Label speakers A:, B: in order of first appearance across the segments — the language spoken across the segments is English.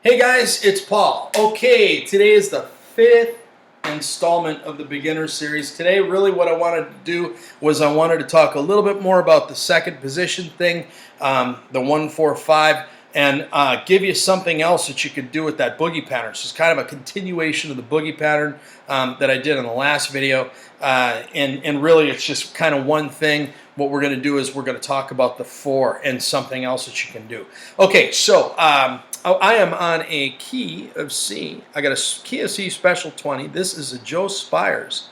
A: Hey guys, it's Paul. Okay, today is the fifth installment of the beginner series. Today, really what I wanted to do was I wanted to talk a little bit more about the second position thing, the 1-4-5, and give you something else that you could do with that boogie pattern. So it's kind of a continuation of the boogie pattern that I did in the last video, and really it's just kind of one thing. What we're going to do is we're going to talk about the 4 and something else that you can do. Okay, so I am on a key of C. I got a key of C special 20. This is a Joe Spires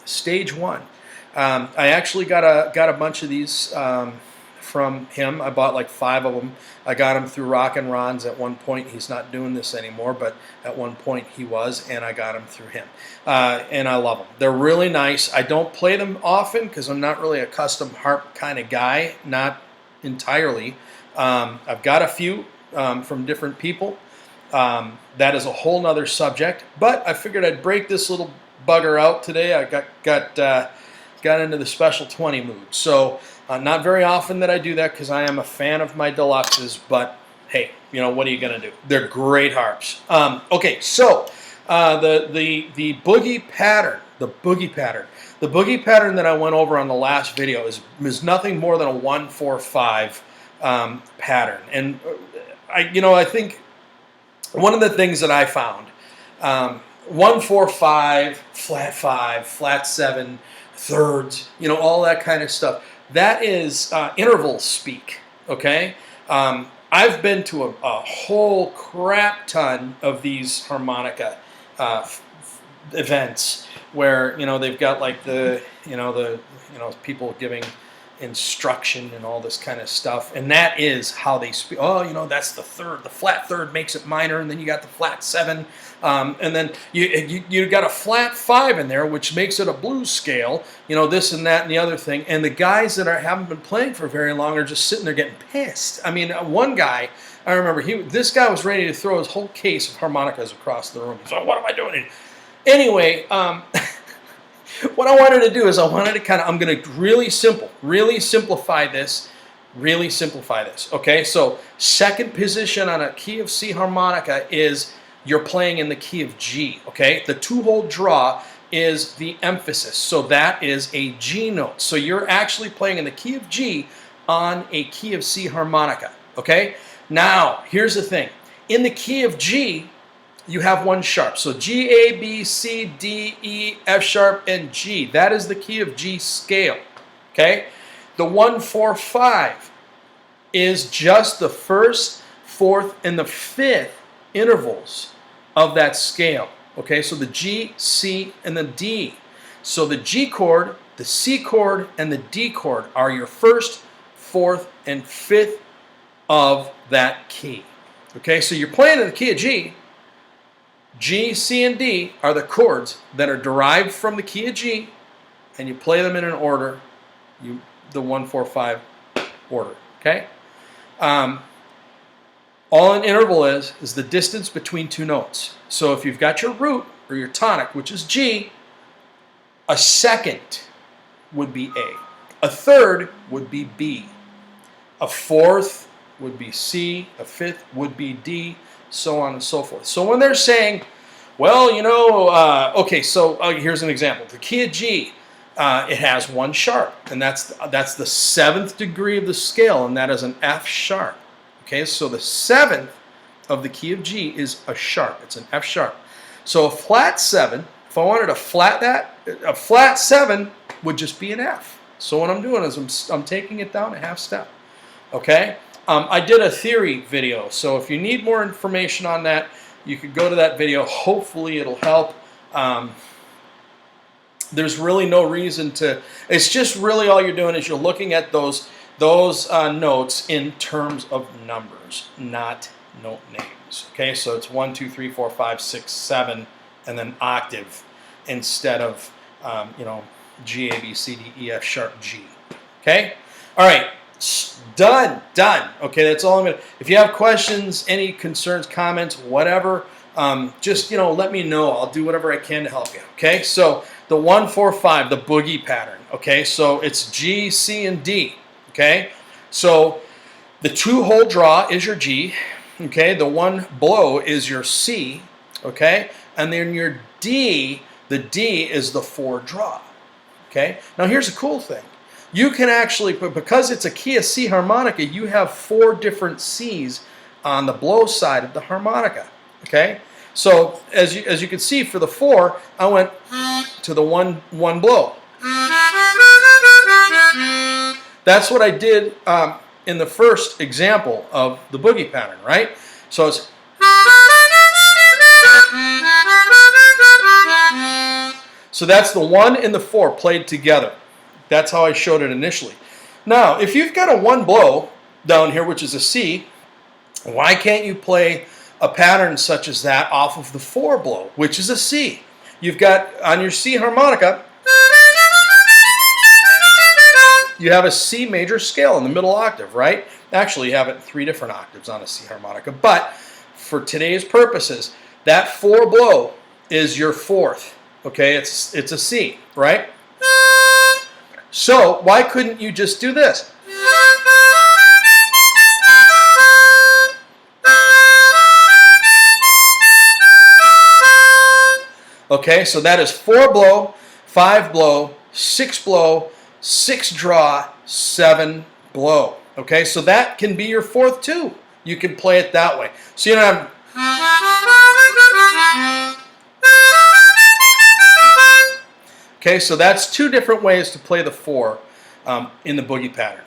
A: stage 1. I actually got a bunch of these from him. I bought like 5 of them. I got them through Rock and Ron's at one point. He's not doing this anymore, but at one point he was, and I got them through him. And I love them. They're really nice. I don't play them often because I'm not really a custom harp kind of guy, not entirely. I've got a few from different people. That is a whole nother subject, but I figured I'd break this little bugger out today. I got into the special 20 mood. So not very often that I do that because I am a fan of my deluxes, but hey, you know, what are you going to do? They're great harps. Okay, so the boogie pattern, the boogie pattern that I went over on the last video is nothing more than a 1-4-5 pattern. And I think one of the things that I found, 1-4-5, flat 5, flat 7, thirds, all that kind of stuff. That is interval speak, okay? I've been to a whole crap ton of these harmonica events where, they've got like the people giving instruction and all this kind of stuff, and that is how they speak. Oh, that's the third. The flat third makes it minor, and then you got the flat 7, and then you got a flat 5 in there, which makes it a blues scale. This and that and the other thing. And the guys that haven't been playing for very long are just sitting there getting pissed. I mean, one guy, I remember this guy was ready to throw his whole case of harmonicas across the room. He's like, "What am I doing?" Anyway. What I wanted to do is I'm going to really simplify this, okay? So second position on a key of C harmonica is you're playing in the key of G, okay? The 2-hole draw is the emphasis, so that is a G note. So you're actually playing in the key of G on a key of C harmonica, okay? Now, here's the thing. In the key of G, you have 1 sharp. So G, A, B, C, D, E, F sharp, and G. That is the key of G scale. Okay? The 1-4-5 is just the 1st, 4th, and the 5th intervals of that scale. Okay? So the G, C, and the D. So the G chord, the C chord, and the D chord are your 1st, 4th, and 5th of that key. Okay? So you're playing in the key of G. G, C, and D are the chords that are derived from the key of G, and you play them in an order, the 1-4-5 order, okay? All an interval is the distance between 2 notes. So if you've got your root or your tonic, which is G, a second would be A. A third would be B. A fourth would be C. A fifth would be D. So on and so forth. So when they're saying, well, okay, so here's an example. The key of G, it has 1 sharp, and that's the 7th degree of the scale, and that is an F sharp. Okay, so the 7th of the key of G is a sharp. It's an F sharp. So a flat 7, if I wanted to flat that, a flat 7 would just be an F. So what I'm doing is I'm taking it down a half step. Okay? I did a theory video, so if you need more information on that, you could go to that video. Hopefully it'll help. There's really no reason to, it's just really all you're doing is you're looking at those notes in terms of numbers, not note names. Okay, so it's 1, 2, 3, 4, 5, 6, 7, and then octave instead of, G, A, B, C, D, E, F sharp, G. Okay? All right. Done. Okay, that's all I'm going to... If you have questions, any concerns, comments, whatever, just, let me know. I'll do whatever I can to help you. Okay, so the 1-4-5, the boogie pattern. Okay, so it's G, C, and D. Okay, so the 2-hole draw is your G. okay, the one below is your C, okay, and then your D, the D is the 4 draw, okay. Now here's a cool thing. You can actually, because it's a key of C harmonica, you have 4 different C's on the blow side of the harmonica, okay. So as you can see, for the 4, I went to the one blow. That's what I did in the first example of the boogie pattern, right? So it's that's the 1 and the 4 played together. That's how I showed it initially. Now, if you've got a 1 blow down here, which is a C, why can't you play a pattern such as that off of the 4 blow, which is a C? You've got on your C harmonica, you have a C major scale in the middle octave, right? Actually, you have it in 3 different octaves on a C harmonica, but for today's purposes, that 4 blow is your 4th, okay? It's a C, right? So why couldn't you just do this? Okay, so that is 4 blow, 5 blow, 6 blow, 6 draw, 7 blow. Okay, so that can be your 4th too. You can play it that way. So you know, okay, so that's 2 different ways to play the 4 in the boogie pattern.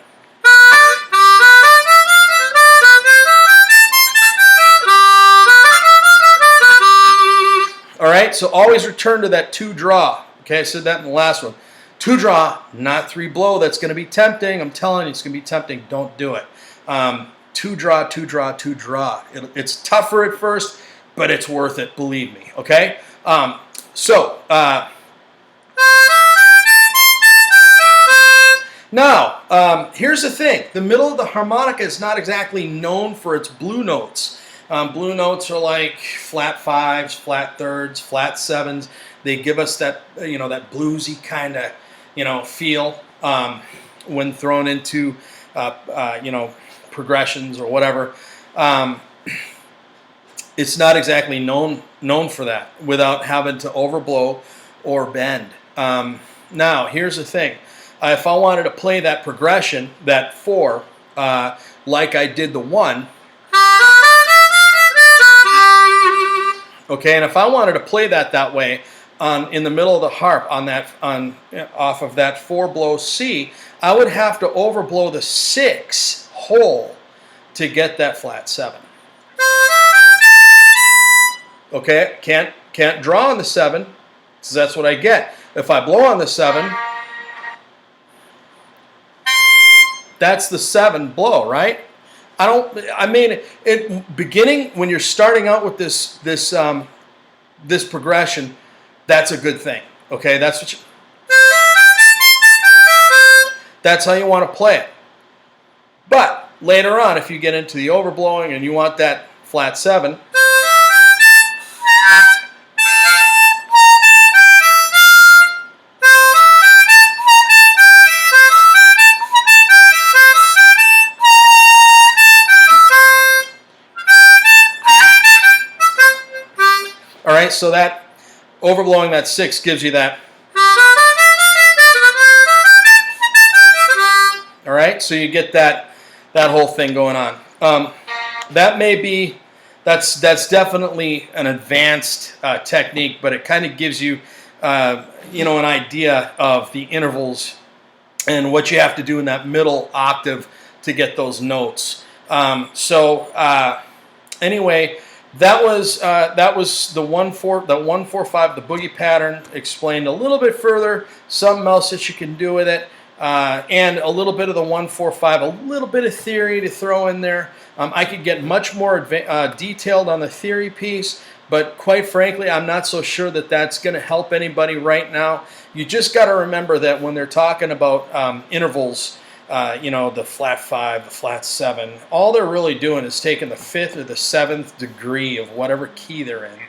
A: All right, so always return to that 2 draw. Okay, I said that in the last one. 2 draw, not 3 blow. That's going to be tempting. I'm telling you, it's going to be tempting. Don't do it. 2 draw, 2 draw, 2 draw. It's tougher at first, but it's worth it. Believe me. Okay. Now, here's the thing. The middle of the harmonica is not exactly known for its blue notes. Blue notes are like flat 5s, flat 3rds, flat 7s. They give us that, that bluesy kind of, feel when thrown into, progressions or whatever. It's not exactly known for that without having to overblow or bend. Now, here's the thing. If I wanted to play that progression, that 4, like I did the 1, okay, and if I wanted to play that way in the middle of the harp off of that 4 blow C, I would have to overblow the 6 hole to get that flat 7. Okay, can't draw on the 7, so that's what I get. If I blow on the 7, that's the 7 blow, right? Beginning when you're starting out with this progression, that's a good thing. Okay, that's how you want to play it. But later on, if you get into the overblowing and you want that flat 7, all right, so that overblowing that 6 gives you that. All right, so you get that whole thing going on. That's definitely an advanced technique, but it kind of gives you an idea of the intervals and what you have to do in that middle octave to get those notes. Anyway. That was the 1-4-5, the boogie pattern, explained a little bit further, something else that you can do with it, and a little bit of the 1-4-5, a little bit of theory to throw in there. I could get much more detailed on the theory piece, but quite frankly, I'm not so sure that that's going to help anybody right now. You just got to remember that when they're talking about intervals, the flat 5, the flat 7, all they're really doing is taking the 5th or the 7th degree of whatever key they're in.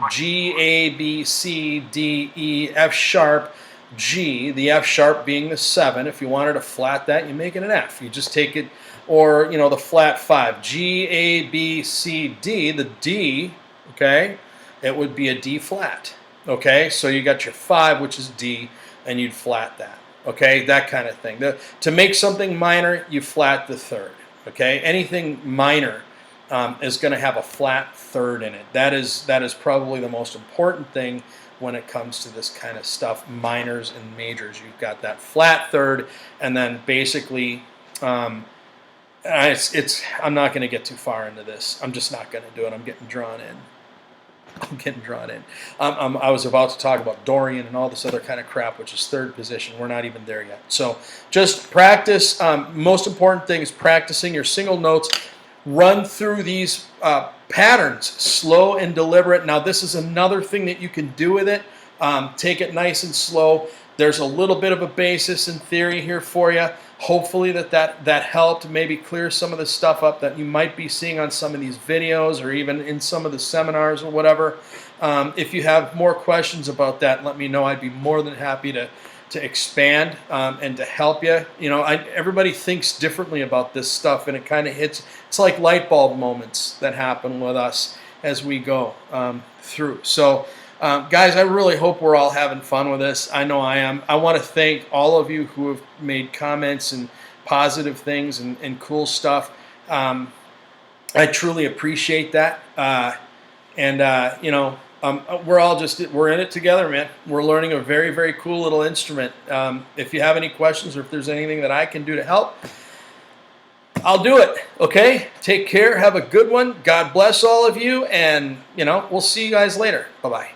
A: G, A, B, C, D, E, F sharp, G, the F sharp being the 7. If you wanted to flat that, you make it an F. You just take it or the flat 5, G, A, B, C, D. The D, okay, it would be a D flat. Okay, so you got your 5, which is D, and you'd flat that. Okay, that kind of thing. To make something minor, you flat the third. Okay, anything minor is going to have a flat third in it. That is probably the most important thing when it comes to this kind of stuff, minors and majors. You've got that flat third, and then basically, I'm not going to get too far into this. I'm just not going to do it. I'm getting drawn in. I was about to talk about Dorian and all this other kind of crap, which is third position. We're not even there yet. So just practice. Most important thing is practicing your single notes. Run through these patterns, slow and deliberate. Now, this is another thing that you can do with it. Take it nice and slow. There's a little bit of a basis in theory here for you. Hopefully that helped maybe clear some of the stuff up that you might be seeing on some of these videos or even in some of the seminars or whatever. If you have more questions about that, let me know. I'd be more than happy to expand and to help you. Everybody thinks differently about this stuff, and it kind of hits. It's like light bulb moments that happen with us as we go through. So, guys, I really hope we're all having fun with this. I know I am. I want to thank all of you who have made comments and positive things and cool stuff. I truly appreciate that. We're in it together, man. We're learning a very, very cool little instrument. If you have any questions or if there's anything that I can do to help, I'll do it. Okay? Take care. Have a good one. God bless all of you. And, we'll see you guys later. Bye-bye.